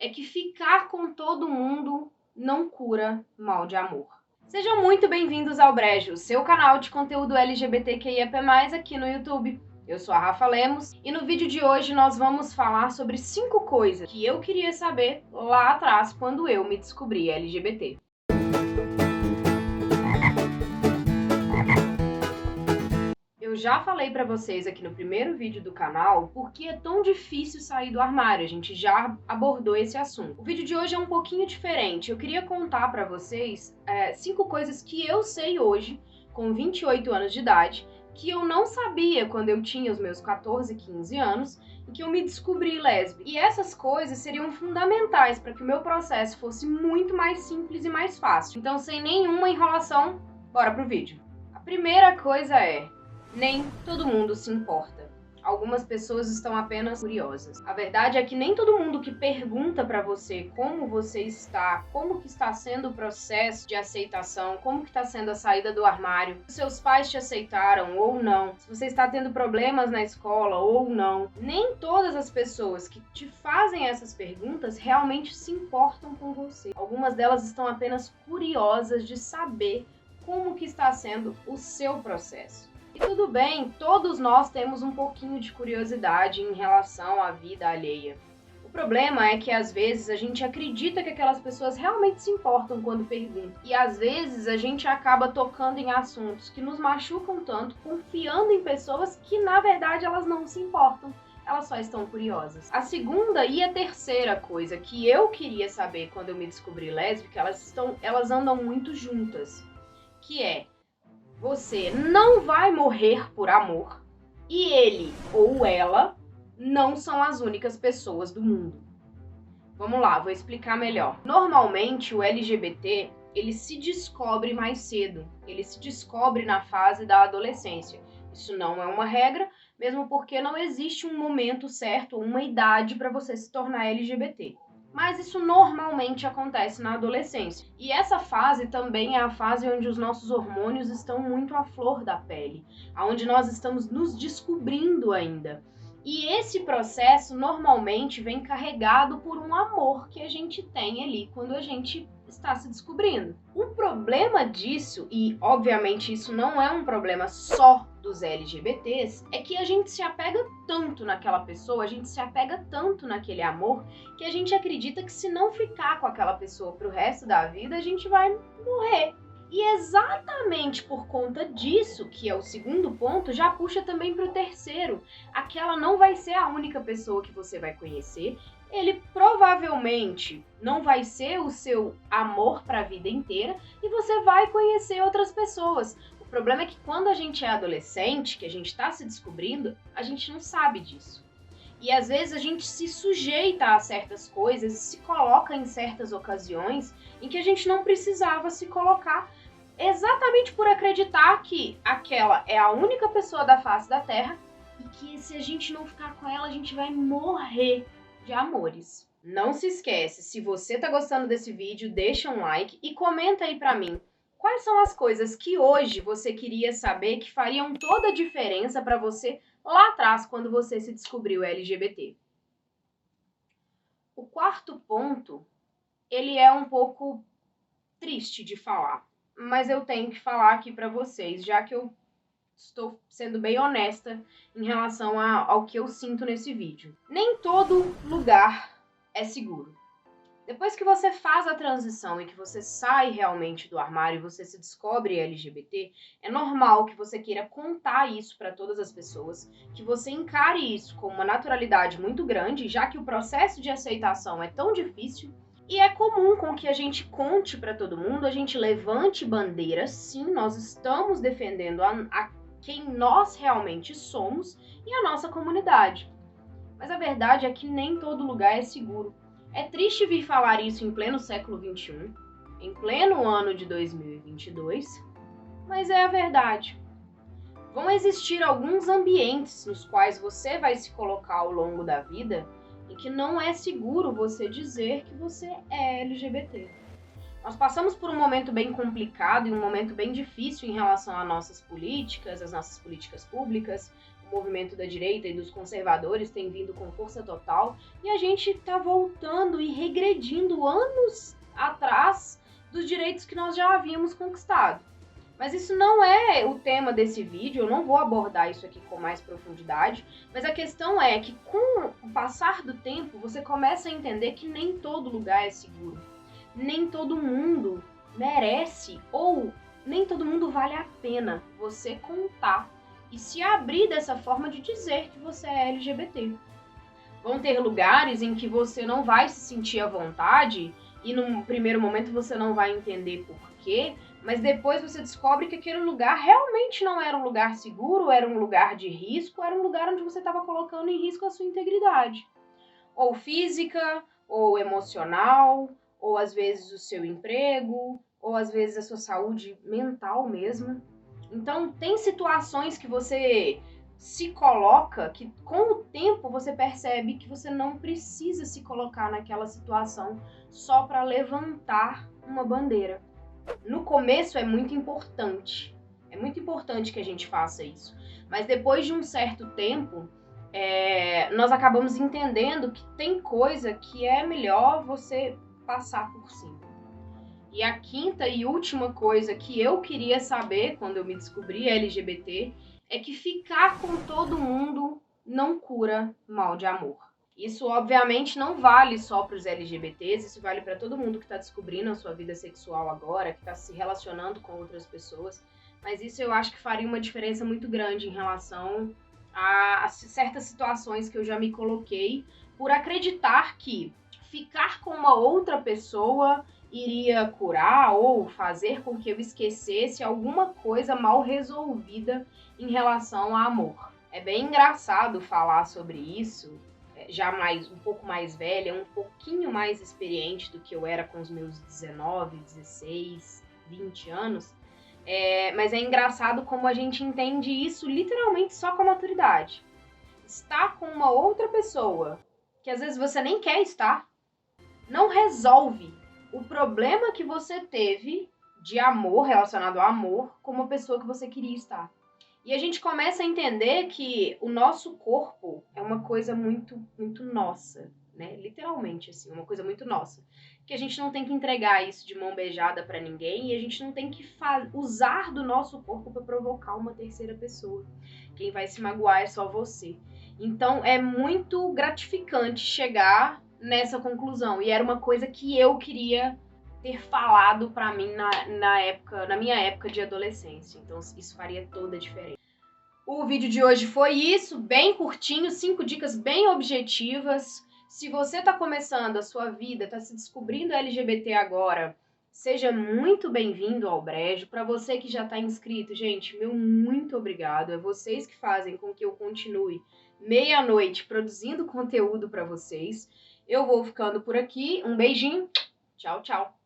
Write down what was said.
é que ficar com todo mundo não cura mal de amor. Sejam muito bem-vindos ao Brejo, seu canal de conteúdo LGBTQIAP+, aqui no YouTube. Eu sou a Rafa Lemos e no vídeo de hoje nós vamos falar sobre 5 coisas que eu queria saber lá atrás quando eu me descobri LGBT. Eu já falei pra vocês aqui no primeiro vídeo do canal por que é tão difícil sair do armário, a gente já abordou esse assunto. O vídeo de hoje é um pouquinho diferente, eu queria contar pra vocês 5 coisas que eu sei hoje, com 28 anos de idade, que eu não sabia quando eu tinha os meus 14, 15 anos, e que eu me descobri lésbica. E essas coisas seriam fundamentais para que o meu processo fosse muito mais simples e mais fácil. Então, sem nenhuma enrolação, bora pro vídeo. A primeira coisa é: nem todo mundo se importa. Algumas pessoas estão apenas curiosas. A verdade é que nem todo mundo que pergunta pra você como você está, como que está sendo o processo de aceitação, como que está sendo a saída do armário, se seus pais te aceitaram ou não, se você está tendo problemas na escola ou não, nem todas as pessoas que te fazem essas perguntas realmente se importam com você. Algumas delas estão apenas curiosas de saber como que está sendo o seu processo. E tudo bem, todos nós temos um pouquinho de curiosidade em relação à vida alheia. O problema é que às vezes a gente acredita que aquelas pessoas realmente se importam quando perguntam. E às vezes a gente acaba tocando em assuntos que nos machucam tanto, confiando em pessoas que na verdade elas não se importam. Elas só estão curiosas. A segunda e a terceira coisa que eu queria saber quando eu me descobri lésbica, elas andam muito juntas. Que é: você não vai morrer por amor e ele ou ela não são as únicas pessoas do mundo. Vamos lá, vou explicar melhor. Normalmente o LGBT, ele se descobre mais cedo, ele se descobre na fase da adolescência. Isso não é uma regra, mesmo porque não existe um momento certo ou uma idade para você se tornar LGBT. Mas isso normalmente acontece na adolescência. E essa fase também é a fase onde os nossos hormônios estão muito à flor da pele, onde nós estamos nos descobrindo ainda. E esse processo normalmente vem carregado por um amor que a gente tem ali quando a gente está se descobrindo. O problema disso, e obviamente isso não é um problema só dos LGBTs, é que a gente se apega tanto naquela pessoa, a gente se apega tanto naquele amor, que a gente acredita que se não ficar com aquela pessoa pro resto da vida, a gente vai morrer. E exatamente por conta disso, que é o segundo ponto, já puxa também para o terceiro. Aquela não vai ser a única pessoa que você vai conhecer. Ele provavelmente não vai ser o seu amor para a vida inteira e você vai conhecer outras pessoas. O problema é que quando a gente é adolescente, que a gente está se descobrindo, a gente não sabe disso. E às vezes a gente se sujeita a certas coisas, se coloca em certas ocasiões em que a gente não precisava se colocar, exatamente por acreditar que aquela é a única pessoa da face da Terra e que se a gente não ficar com ela, a gente vai morrer de amores. Não se esquece, se você tá gostando desse vídeo, deixa um like e comenta aí pra mim quais são as coisas que hoje você queria saber que fariam toda a diferença pra você lá atrás, quando você se descobriu LGBT. O quarto ponto, ele é um pouco triste de falar, mas eu tenho que falar aqui pra vocês, já que eu estou sendo bem honesta em relação ao que eu sinto nesse vídeo. Nem todo lugar é seguro. Depois que você faz a transição e que você sai realmente do armário e você se descobre LGBT, é normal que você queira contar isso para todas as pessoas, que você encare isso com uma naturalidade muito grande, já que o processo de aceitação é tão difícil. E é comum com que a gente conte para todo mundo, a gente levante bandeiras, sim, nós estamos defendendo a quem nós realmente somos e a nossa comunidade. Mas a verdade é que nem todo lugar é seguro. É triste vir falar isso em pleno século XXI, em pleno ano de 2022, mas é a verdade. Vão existir alguns ambientes nos quais você vai se colocar ao longo da vida em que não é seguro você dizer que você é LGBT. Nós passamos por um momento bem complicado e um momento bem difícil em relação às nossas políticas públicas, um movimento da direita e dos conservadores tem vindo com força total, e a gente está voltando e regredindo anos atrás dos direitos que nós já havíamos conquistado. Mas isso não é o tema desse vídeo, eu não vou abordar isso aqui com mais profundidade, mas a questão é que com o passar do tempo, você começa a entender que nem todo lugar é seguro, nem todo mundo merece ou nem todo mundo vale a pena você contar e se abrir dessa forma de dizer que você é LGBT. Vão ter lugares em que você não vai se sentir à vontade e no primeiro momento você não vai entender por quê, mas depois você descobre que aquele lugar realmente não era um lugar seguro, era um lugar de risco, era um lugar onde você estava colocando em risco a sua integridade. Ou física, ou emocional, ou às vezes o seu emprego, ou às vezes a sua saúde mental mesmo. Então, tem situações que você se coloca que com o tempo você percebe que você não precisa se colocar naquela situação só para levantar uma bandeira. No começo é muito importante que a gente faça isso, mas depois de um certo tempo, nós acabamos entendendo que tem coisa que é melhor você passar por cima. E a quinta e última coisa que eu queria saber quando eu me descobri LGBT é que ficar com todo mundo não cura mal de amor. Isso, obviamente, não vale só para os LGBTs, isso vale para todo mundo que está descobrindo a sua vida sexual agora, que está se relacionando com outras pessoas, mas isso eu acho que faria uma diferença muito grande em relação a certas situações que eu já me coloquei por acreditar que ficar com uma outra pessoa iria curar ou fazer com que eu esquecesse alguma coisa mal resolvida em relação a amor. É bem engraçado falar sobre isso, já um pouco mais velha, um pouquinho mais experiente do que eu era com os meus 19, 16, 20 anos, mas é engraçado como a gente entende isso literalmente só com a maturidade. Estar com uma outra pessoa, que às vezes você nem quer estar, não resolve o problema que você teve de amor, relacionado ao amor, com uma pessoa que você queria estar. E a gente começa a entender que o nosso corpo é uma coisa muito, muito nossa, né? Literalmente, assim, uma coisa muito nossa. Que a gente não tem que entregar isso de mão beijada pra ninguém e a gente não tem que usar do nosso corpo para provocar uma terceira pessoa. Quem vai se magoar é só você. Então, é muito gratificante chegar nessa conclusão. E era uma coisa que eu queria ter falado pra mim na minha época de adolescência. Então, isso faria toda a diferença. O vídeo de hoje foi isso, bem curtinho, 5 dicas bem objetivas. Se você está começando a sua vida, está se descobrindo LGBT agora, seja muito bem-vindo ao Brejo. Para você que já está inscrito, gente, meu muito obrigado. É vocês que fazem com que eu continue meia-noite produzindo conteúdo para vocês. Eu vou ficando por aqui. Um beijinho. Tchau, tchau.